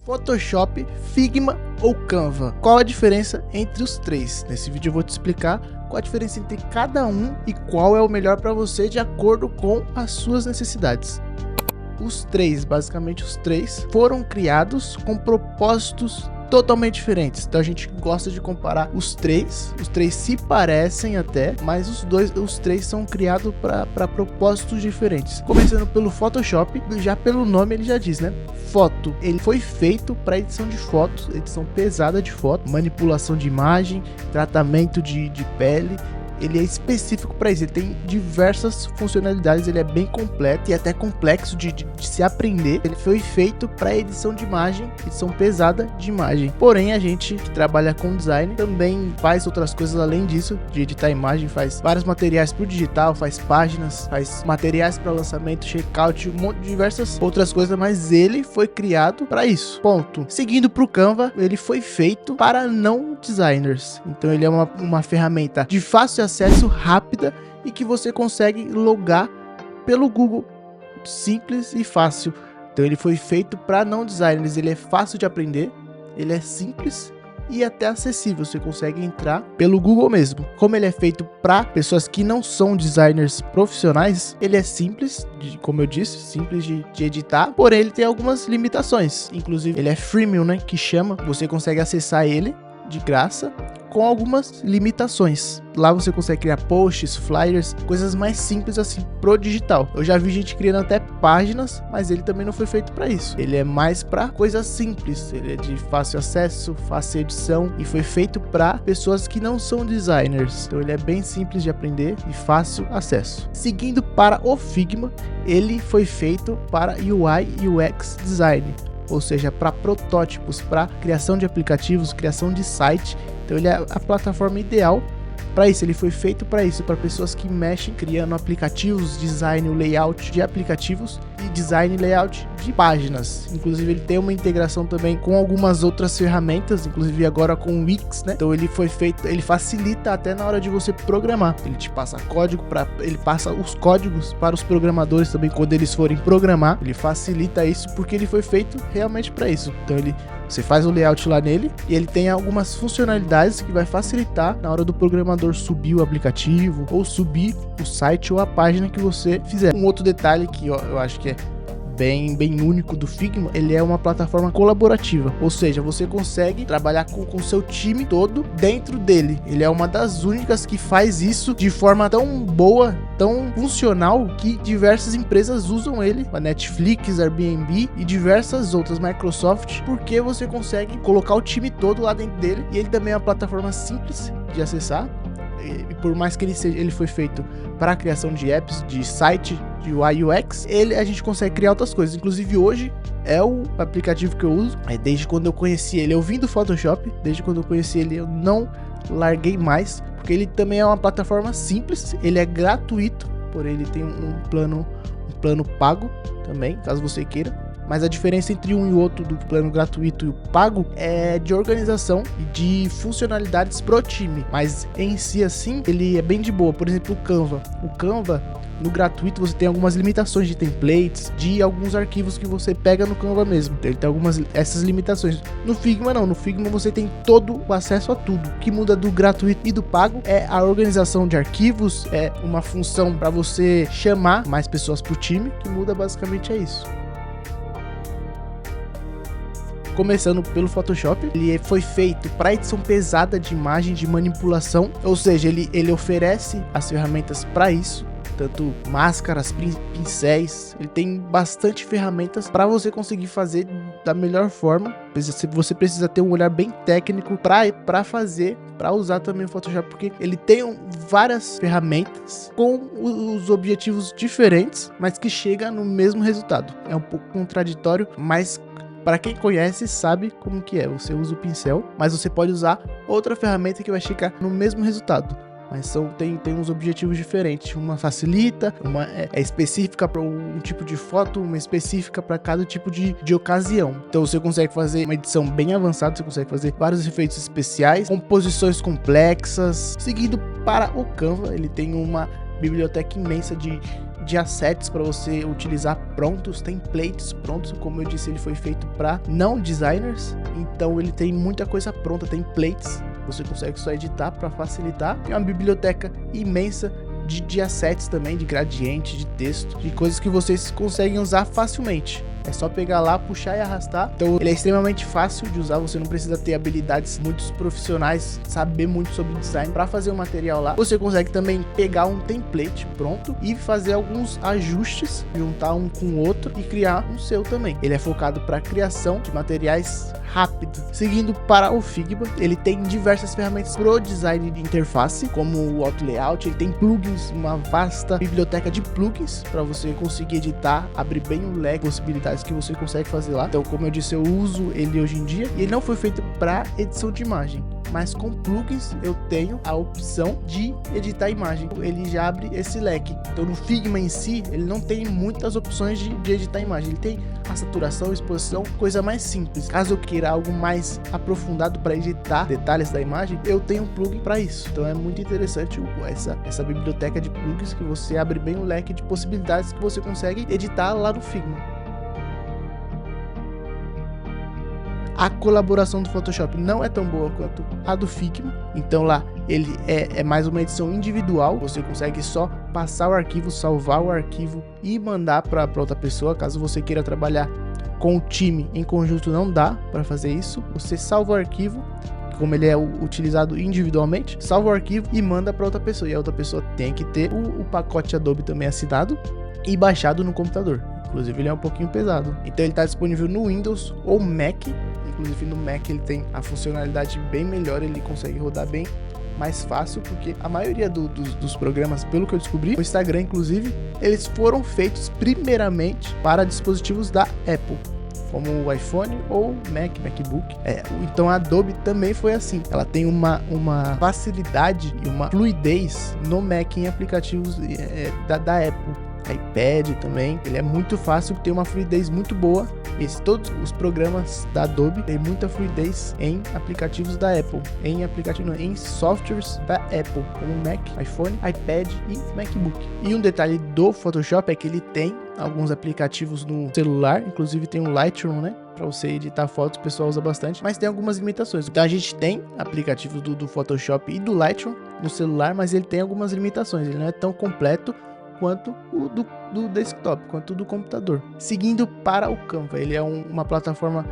Photoshop, Figma ou Canva? Qual a diferença entre os três? Nesse vídeo eu vou te explicar qual a diferença entre cada um e qual é o melhor para você de acordo com as suas necessidades. Basicamente os três, foram criados com propósitos totalmente diferentes. Então a gente gosta de comparar os três se parecem até, mas os três são criados para propósitos diferentes. Começando pelo Photoshop, já pelo nome ele já diz, né? Foto, ele foi feito para edição de fotos, edição pesada de foto, manipulação de imagem, tratamento de pele. Ele é específico para isso, ele tem diversas funcionalidades, ele é bem completo e até complexo de se aprender. Ele foi feito para edição de imagem, edição pesada de imagem. Porém, a gente que trabalha com design também faz outras coisas além disso, de editar imagem, faz vários materiais para o digital, faz páginas, faz materiais para lançamento, checkout, diversas outras coisas, mas ele foi criado para isso. Ponto. Seguindo para o Canva, ele foi feito para não designers. Então ele é uma ferramenta de fácil acesso, rápida e que você consegue logar pelo Google, simples e fácil. Então ele foi feito para não designers, ele é fácil de aprender, ele é simples e até acessível, você consegue entrar pelo Google mesmo. Como ele é feito para pessoas que não são designers profissionais, ele é simples, como eu disse, simples de editar, porém ele tem algumas limitações. Inclusive ele é freemium, né, que chama, você consegue acessar ele de graça, com algumas limitações. Lá você consegue criar posts, flyers, coisas mais simples assim pro digital. Eu já vi gente criando até páginas, mas ele também não foi feito para isso. Ele é mais para coisas simples, ele é de fácil acesso, fácil edição e foi feito para pessoas que não são designers. Então ele é bem simples de aprender e fácil acesso. Seguindo para o Figma, ele foi feito para UI e UX design, ou seja, para protótipos, para criação de aplicativos, criação de site. Então ele é a plataforma ideal para isso, ele foi feito para isso, para pessoas que mexem criando aplicativos, design, layout de aplicativos e design e layout de páginas. Inclusive ele tem uma integração também com algumas outras ferramentas, inclusive agora com o Wix, né? Então ele foi feito, ele facilita até na hora de você programar. Ele te passa código ele passa os códigos para os programadores também quando eles forem programar. Ele facilita isso porque ele foi feito realmente para isso. Então você faz o layout lá nele e ele tem algumas funcionalidades que vai facilitar na hora do programador subir o aplicativo ou subir o site ou a página que você fizer. Um outro detalhe que eu acho que é bem único do Figma, ele é uma plataforma colaborativa, ou seja, você consegue trabalhar com o seu time todo dentro dele. Ele é uma das únicas que faz isso de forma tão boa, tão funcional, que diversas empresas usam ele, a Netflix, Airbnb e diversas outras, Microsoft, porque você consegue colocar o time todo lá dentro dele. E ele também é uma plataforma simples de acessar. E por mais que ele foi feito para a criação de apps, de site, de UI UX, a gente consegue criar outras coisas. Inclusive hoje é o aplicativo que eu uso, desde quando eu conheci ele. Eu vim do Photoshop, desde quando eu conheci ele eu não larguei mais, porque ele também é uma plataforma simples, ele é gratuito, porém ele tem um plano pago também, caso você queira. Mas a diferença entre um e o outro, do plano gratuito e o pago, é de organização e de funcionalidades pro time. Mas em si, assim, ele é bem de boa. Por exemplo, o Canva, no gratuito, você tem algumas limitações de templates, de alguns arquivos que você pega no Canva mesmo. Então, ele tem essas limitações. No Figma, não. No Figma, você tem todo o acesso a tudo. O que muda do gratuito e do pago é a organização de arquivos, é uma função para você chamar mais pessoas pro time. O que muda basicamente é isso. Começando pelo Photoshop, ele foi feito para edição pesada de imagem, de manipulação, ou seja, ele oferece as ferramentas para isso, tanto máscaras, pincéis, ele tem bastante ferramentas para você conseguir fazer da melhor forma. Você precisa ter um olhar bem técnico para usar também o Photoshop, porque ele tem várias ferramentas com os objetivos diferentes, mas que chega no mesmo resultado. É um pouco contraditório, mas para quem conhece sabe como que é. Você usa o pincel, mas você pode usar outra ferramenta que vai chegar no mesmo resultado. Mas tem uns objetivos diferentes. Uma facilita, uma é específica para um tipo de foto, uma específica para cada tipo de ocasião. Então você consegue fazer uma edição bem avançada, você consegue fazer vários efeitos especiais, composições complexas. Seguindo para o Canva, ele tem uma biblioteca imensa de assets para você utilizar prontos, templates prontos. Como eu disse, ele foi feito para não designers, então ele tem muita coisa pronta, templates, você consegue só editar para facilitar. Tem uma biblioteca imensa de assets também, de gradiente, de texto, de coisas que vocês conseguem usar facilmente. É só pegar lá, puxar e arrastar. Então ele é extremamente fácil de usar, você não precisa ter habilidades muito profissionais, saber muito sobre design para fazer o material lá. Você consegue também pegar um template pronto e fazer alguns ajustes, juntar um com o outro e criar um seu também. Ele é focado para criação de materiais rápido. Seguindo para o Figma, ele tem diversas ferramentas pro design de interface, como o auto layout, ele tem plugins, uma vasta biblioteca de plugins para você conseguir editar, abrir bem o leque de possibilidades que você consegue fazer lá. Então, como eu disse, eu uso ele hoje em dia e ele não foi feito para edição de imagem, mas com plugins eu tenho a opção de editar a imagem. Ele já abre esse leque. Então no Figma em si, ele não tem muitas opções de editar a imagem. Ele tem a saturação, exposição, coisa mais simples. Caso eu queira algo mais aprofundado para editar detalhes da imagem, eu tenho um plugin para isso. Então é muito interessante essa biblioteca de plugins, que você abre bem o leque de possibilidades que você consegue editar lá no Figma. A colaboração do Photoshop não é tão boa quanto a do Figma, então lá ele é mais uma edição individual, você consegue só passar o arquivo, salvar o arquivo e mandar para outra pessoa. Caso você queira trabalhar com o time em conjunto, não dá para fazer isso, você salva o arquivo, como ele é utilizado individualmente, salva o arquivo e manda para outra pessoa, e a outra pessoa tem que ter o pacote Adobe também assinado e baixado no computador. Inclusive ele é um pouquinho pesado, então ele está disponível no Windows ou Mac. Inclusive no Mac ele tem a funcionalidade bem melhor, ele consegue rodar bem mais fácil, porque a maioria dos programas, pelo que eu descobri, o Instagram inclusive, eles foram feitos primeiramente para dispositivos da Apple, como o iPhone ou MacBook. Então a Adobe também foi assim, ela tem uma facilidade e uma fluidez no Mac em aplicativos da Apple. iPad também, ele é muito fácil, tem uma fluidez muito boa. Todos os programas da Adobe têm muita fluidez em aplicativos da Apple, em softwares da Apple, como Mac, iPhone, iPad e MacBook. E um detalhe do Photoshop é que ele tem alguns aplicativos no celular, inclusive tem o Lightroom, né? Para você editar fotos, o pessoal usa bastante, mas tem algumas limitações. Então a gente tem aplicativos do Photoshop e do Lightroom no celular, mas ele tem algumas limitações, ele não é tão completo quanto o do desktop, quanto o do computador. Seguindo para o Canva, ele é uma plataforma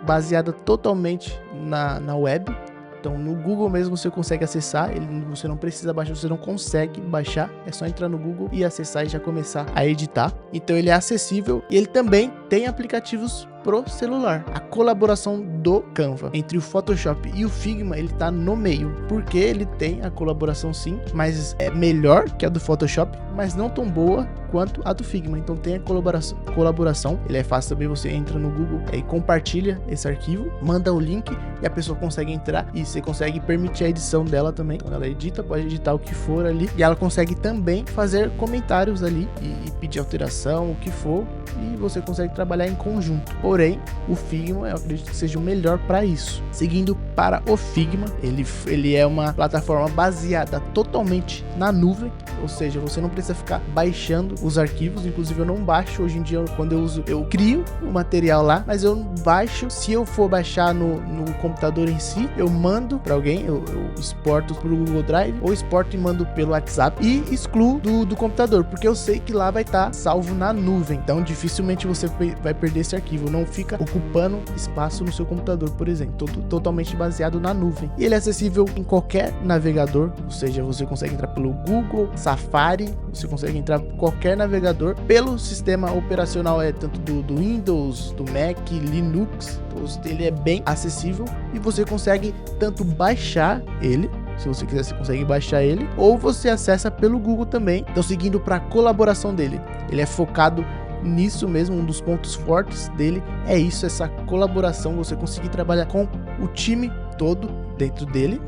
baseada totalmente na web. Então no Google mesmo você consegue acessar, você não precisa baixar, você não consegue baixar, é só entrar no Google e acessar e já começar a editar. Então ele é acessível e ele também tem aplicativos pro celular. A colaboração do Canva entre o Photoshop e o Figma, ele tá no meio, porque ele tem a colaboração sim, mas é melhor que a do Photoshop, mas não tão boa quanto a do Figma. Então tem a colaboração, ele é fácil também, você entra no Google e compartilha esse arquivo, manda o link e a pessoa consegue entrar e você consegue permitir a edição dela também. Quando ela edita, pode editar o que for ali e ela consegue também fazer comentários ali e pedir alteração, o que for, e você consegue trabalhar em conjunto. Porém, o Figma eu acredito que seja o melhor para isso. Seguindo para o Figma, ele é uma plataforma baseada totalmente na nuvem, ou seja, você não precisa ficar baixando os arquivos. Inclusive eu não baixo hoje em dia, quando eu uso, eu crio o material lá, mas eu baixo. Se eu for baixar no computador em si, eu mando para alguém, eu exporto pro Google Drive ou exporto e mando pelo WhatsApp e excluo do computador, porque eu sei que lá vai estar salvo na nuvem. Então dificilmente você vai perder esse arquivo, não fica ocupando espaço no seu computador, por exemplo. Totalmente baseado na nuvem. E ele é acessível em qualquer navegador, ou seja, você consegue entrar pelo Google, Safari, você consegue entrar por qualquer navegador. Pelo sistema operacional tanto do Windows, do Mac, Linux, ele é bem acessível e você consegue tanto baixar ele, se você quiser você consegue baixar ele, ou você acessa pelo Google também. Então seguindo para a colaboração dele, ele é focado nisso mesmo, um dos pontos fortes dele é isso, essa colaboração, você conseguir trabalhar com o time todo dentro dele.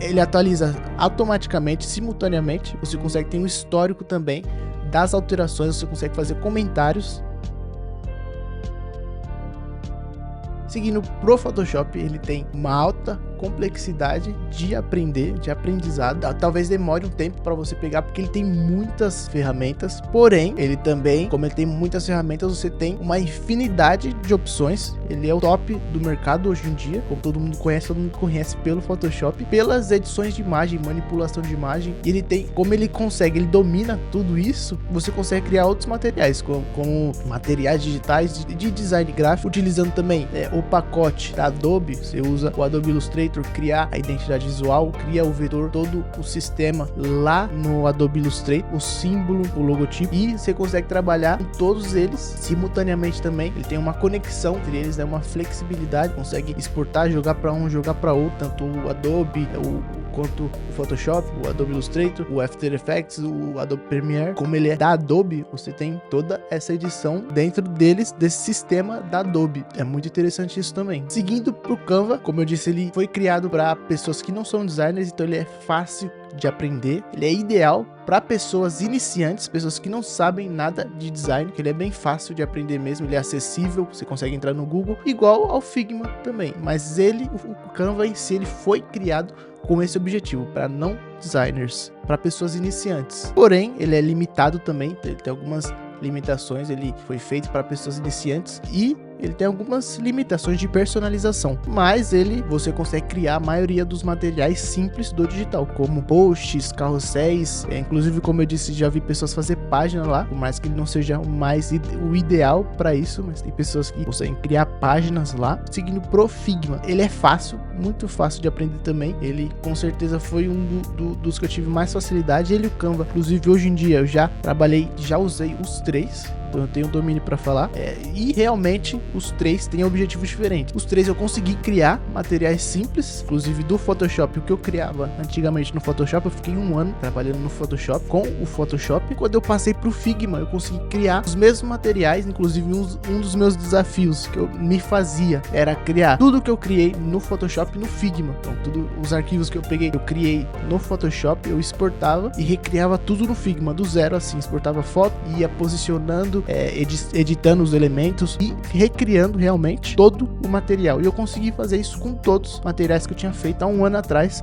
Ele atualiza automaticamente, simultaneamente, você consegue ter um histórico também das alterações, você consegue fazer comentários. Seguindo pro Photoshop, ele tem uma alta complexidade de aprender, de aprendizado. Talvez demore um tempo para você pegar, porque ele tem muitas ferramentas, porém, ele também, como ele tem muitas ferramentas, você tem uma infinidade de opções. Ele é o top do mercado hoje em dia, como todo mundo conhece pelo Photoshop, pelas edições de imagem, manipulação de imagem. E ele tem, como ele domina tudo isso, você consegue criar outros materiais, como materiais digitais de design gráfico, utilizando também o pacote da Adobe. Você usa o Adobe Illustrator, criar a identidade visual, cria o vetor, todo o sistema lá no Adobe Illustrator, o símbolo, o logotipo, e você consegue trabalhar com todos eles simultaneamente também. Ele tem uma conexão entre eles, uma flexibilidade, consegue exportar, jogar para um, jogar para outro, tanto o Adobe, quanto o Photoshop, o Adobe Illustrator, o After Effects, o Adobe Premiere. Como ele é da Adobe, você tem toda essa edição dentro deles, desse sistema da Adobe. É muito interessante isso também. Seguindo pro Canva, como eu disse, ele foi criado para pessoas que não são designers, então ele é fácil de aprender, ele é ideal para pessoas iniciantes, pessoas que não sabem nada de design, que ele é bem fácil de aprender mesmo, ele é acessível, você consegue entrar no Google, igual ao Figma também, mas o Canva em si, ele foi criado com esse objetivo, para não designers, para pessoas iniciantes. Porém, ele é limitado também, ele tem algumas limitações, ele foi feito para pessoas iniciantes e ele tem algumas limitações de personalização, mas você consegue criar a maioria dos materiais simples do digital, como posts, carrosséis, inclusive, como eu disse, já vi pessoas fazer página lá, por mais que ele não seja o ideal para isso, mas tem pessoas que conseguem criar páginas lá. Seguindo pro Figma, ele é fácil, muito fácil de aprender também, ele com certeza foi um dos que eu tive mais facilidade. Ele e o Canva, inclusive hoje em dia eu já usei os três, então eu tenho domínio para falar, e realmente os três têm objetivos diferentes. Os três eu consegui criar materiais simples, inclusive do Photoshop. O que eu criava antigamente no Photoshop, eu fiquei 1 ano trabalhando no Photoshop, com o Photoshop. Quando eu passei pro Figma, eu consegui criar os mesmos materiais, inclusive um dos meus desafios que eu me fazia era criar tudo que eu criei no Photoshop no Figma. Então, todos os arquivos que eu peguei, eu criei no Photoshop, eu exportava e recriava tudo no Figma, do zero, assim, exportava foto, ia posicionando, editando os elementos e recriando realmente todo o material. E eu consegui fazer isso com todos os materiais que eu tinha feito há 1 ano atrás,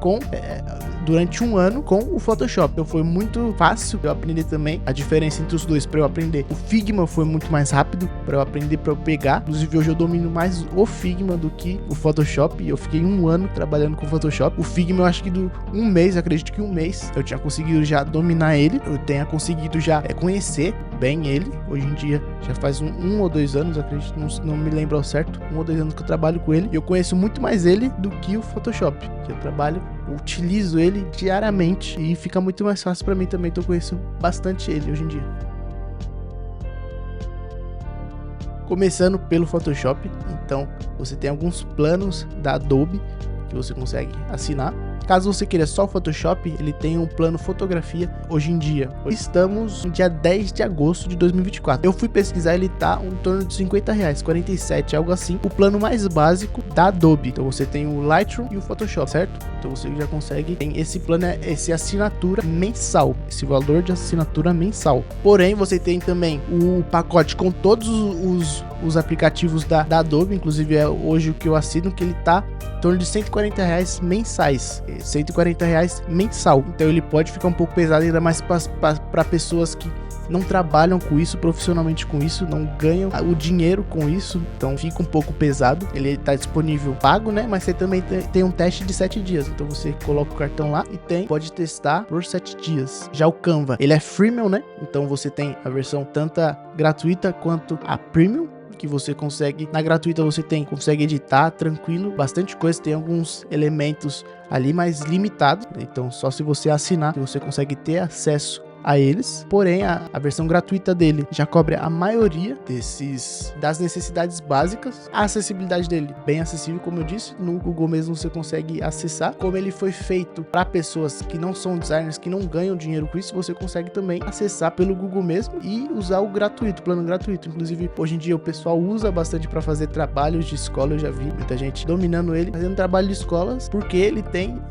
durante 1 ano com o Photoshop. Então foi muito fácil eu aprender também a diferença entre os dois, para eu aprender. O Figma foi muito mais rápido para eu aprender, para eu pegar. Inclusive hoje eu domino mais o Figma do que o Photoshop, e eu fiquei 1 ano trabalhando com o Photoshop. O Figma eu acho que acredito que 1 mês eu tinha conseguido já dominar ele, eu tenha conseguido já conhecer bem ele. Hoje em dia já faz 1 ou 2 anos, acredito, não me lembro ao certo, 1 ou 2 anos que eu trabalho com ele, e eu conheço muito mais ele do que o Photoshop, que eu utilizo ele diariamente e fica muito mais fácil para mim também, então eu conheço bastante ele hoje em dia. Começando pelo Photoshop, então você tem alguns planos da Adobe que você consegue assinar. Caso você queira só o Photoshop, ele tem um plano fotografia hoje em dia. Estamos no dia 10 de agosto de 2024. Eu fui pesquisar, ele tá em torno de R$50, 47, algo assim. O plano mais básico da Adobe. Então você tem o Lightroom e o Photoshop, certo? Então você já consegue, tem esse plano, esse assinatura mensal, esse valor de assinatura mensal. Porém, você tem também o pacote com todos os aplicativos da Adobe, inclusive hoje o que eu assino, que ele tá em torno de R$140 mensais, R$140 mensal. Então ele pode ficar um pouco pesado, ainda mais para pessoas que não trabalham com isso, profissionalmente com isso, não ganham o dinheiro com isso, então fica um pouco pesado. Ele está disponível pago, né? Mas você também tem um teste de 7 dias, então você coloca o cartão lá e pode testar por 7 dias. Já o Canva, ele é freemium, né? Então você tem a versão tanto gratuita quanto a premium, que você consegue, na gratuita você consegue editar tranquilo, bastante coisa, tem alguns elementos ali mais limitados, então só se você assinar que você consegue ter acesso a eles. Porém, a versão gratuita dele já cobre a maioria das necessidades básicas. A acessibilidade dele bem acessível, como eu disse, no Google mesmo você consegue acessar. Como ele foi feito para pessoas que não são designers, que não ganham dinheiro com isso, você consegue também acessar pelo Google mesmo e usar o gratuito, plano gratuito. Inclusive, hoje em dia o pessoal usa bastante para fazer trabalhos de escola. Eu já vi muita gente dominando ele, fazendo trabalho de escolas, porque ele tem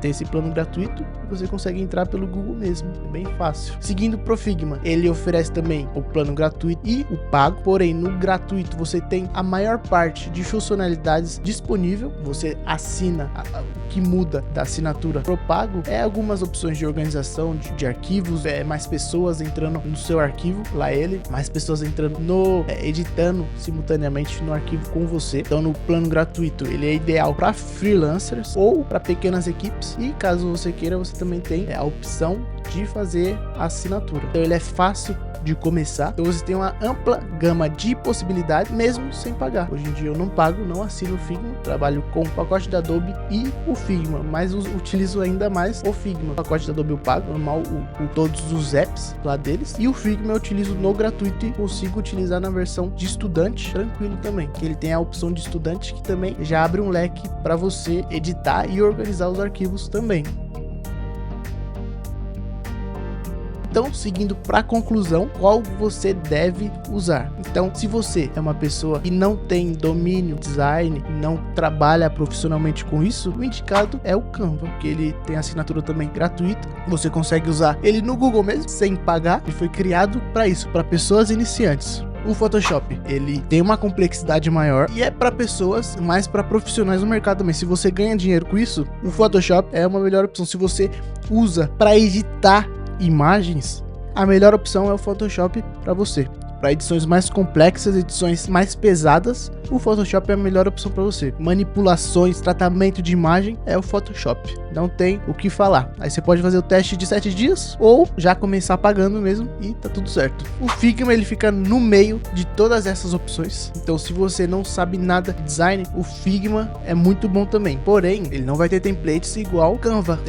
esse plano gratuito você consegue entrar pelo Google mesmo, é bem fácil. Seguindo pro Figma, ele oferece também o plano gratuito e o pago, porém no gratuito você tem a maior parte de funcionalidades disponível, você assina, o que muda da assinatura pro pago é algumas opções de organização de arquivos, mais pessoas entrando no seu arquivo, lá mais pessoas entrando editando simultaneamente no arquivo com você. Então no plano gratuito ele é ideal para freelancers ou para pequenas equipes, e caso você queira, você também tem a opção de fazer a assinatura. Então ele é fácil de começar, então você tem uma ampla gama de possibilidades mesmo sem pagar. Hoje em dia eu não pago, não assino o Figma, trabalho com o pacote da Adobe e o Figma, mas utilizo ainda mais o Figma. O pacote da Adobe eu pago normal, todos os apps lá deles, e o Figma eu utilizo no gratuito e consigo utilizar na versão de estudante tranquilo também, que ele tem a opção de estudante, que também já abre um leque para você editar e organizar os arquivos também. Então, seguindo para a conclusão, qual você deve usar? Então, se você é uma pessoa que não tem domínio design, não trabalha profissionalmente com isso, o indicado é o Canva, porque ele tem assinatura também gratuita. Você consegue usar ele no Google mesmo, sem pagar, e foi criado para isso, para pessoas iniciantes. O Photoshop, ele tem uma complexidade maior e é para pessoas, mais para profissionais no mercado também. Se você ganha dinheiro com isso, o Photoshop é uma melhor opção. Se você usa para editar imagens, a melhor opção é o Photoshop para você. Para edições mais complexas, edições mais pesadas, o Photoshop é a melhor opção para você. Manipulações, tratamento de imagem, é o Photoshop. Não tem o que falar. Aí você pode fazer o teste de 7 dias ou já começar pagando mesmo e tá tudo certo. O Figma, ele fica no meio de todas essas opções. Então, se você não sabe nada de design, o Figma é muito bom também. Porém, ele não vai ter templates igual o Canva.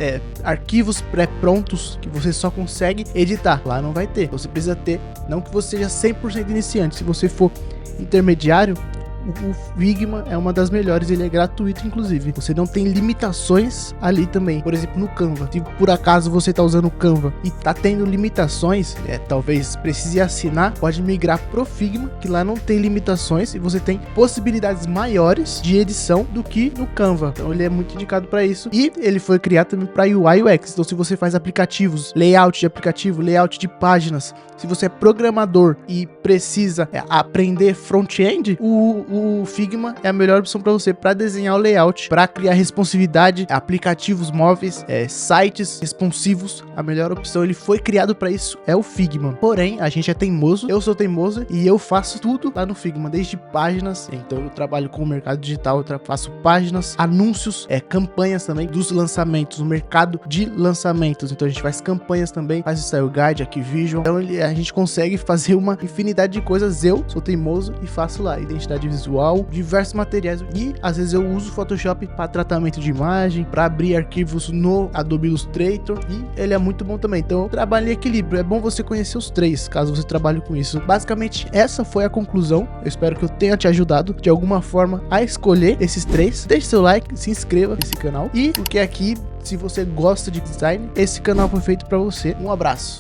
Arquivos pré-prontos que você só consegue editar. Lá não vai ter. Você precisa ter, não que você seja 100% iniciante. Se você for intermediário, o Figma é uma das melhores, ele é gratuito inclusive. Você não tem limitações ali também. Por exemplo, no Canva, se por acaso você tá usando o Canva e tá tendo limitações, talvez precise assinar, pode migrar pro Figma, que lá não tem limitações e você tem possibilidades maiores de edição do que no Canva. Então ele é muito indicado para isso, e ele foi criado também para UI e UX. Então se você faz aplicativos, layout de aplicativo, layout de páginas, se você é programador e precisa aprender front-end, o Figma é a melhor opção para você, para desenhar o layout, para criar responsividade, aplicativos móveis, sites responsivos. A melhor opção, ele foi criado para isso, é o Figma. Porém, a gente é teimoso, eu sou teimoso e eu faço tudo lá no Figma, desde páginas. Então eu trabalho com o mercado digital, eu faço páginas, anúncios, campanhas também dos lançamentos, o mercado de lançamentos. Então a gente faz campanhas também, faz style guide, Arquivision. Então a gente consegue fazer uma infinidade de coisas. Eu sou teimoso e faço lá identidade visual, diversos materiais, e às vezes eu uso o Photoshop para tratamento de imagem, para abrir arquivos no Adobe Illustrator, e ele é muito bom também. Então eu trabalho em equilíbrio, é bom você conhecer os três, caso você trabalhe com isso. Basicamente essa foi a conclusão. Eu espero que eu tenha te ajudado de alguma forma a escolher esses três. Deixe seu like, se inscreva nesse canal, e porque aqui, se você gosta de design, esse canal foi feito para você. Um abraço.